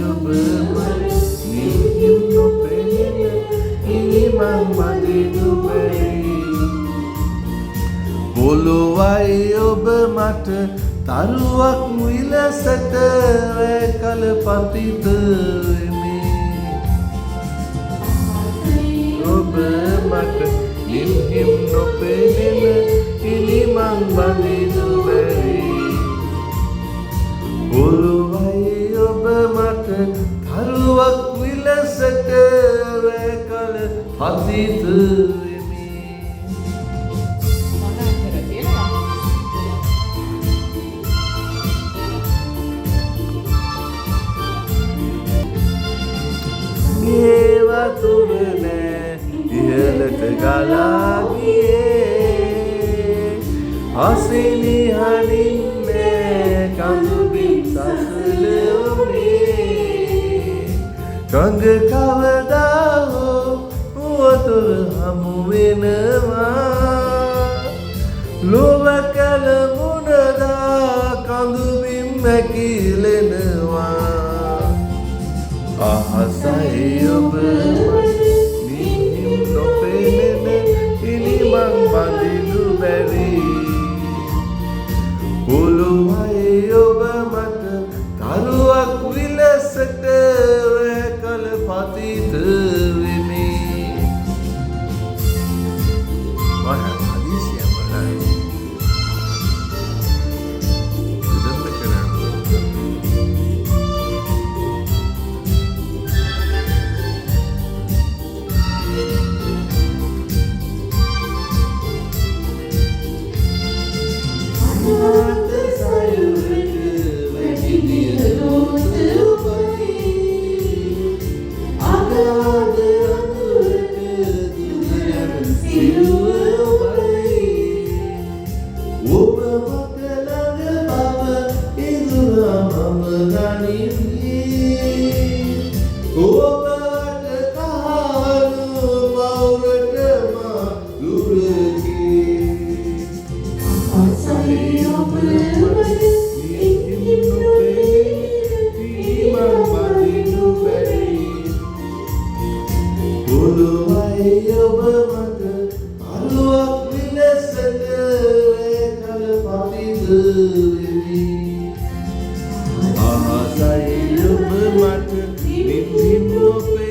ඔබ නිහිම් නොපෙනෙන ඉනිමං වදිනු බැරි පොළොවයි ඔබ මට තරුවක් විලසට රැකල පතිත වෙමි ඔබ මට නිහිම් නොපෙනෙන ඉනිමං වදිනු බැරි පොළොවයි ඔබ මට තරුවක් විලසට රැකල පතිත වෙමි ගේ වතුර නෑ ඉහළට ගලා ගියේ අසිනිහනින් නෑ කඳු බිම් සසල වුණේ ගඟ කවදා හෝ වතුර හමු වෙනවා ලොව කල මුණදා කඳු බිම් මැකිලෙනවා අහසයි ඔබ නිහිම් නොපෙනෙන ඉනිමං බඳිනු බැරි පොළොවයි ඔබ මට තරුවක් විලසට රැකල පතිත වෙමි හදිසියක් බලන්න පොළොවයි ඔබ මට තරුවක් විලසට රැකල පතිත වෙමි අහසයි ඔබ මට නිහිම් නොපෙනෙන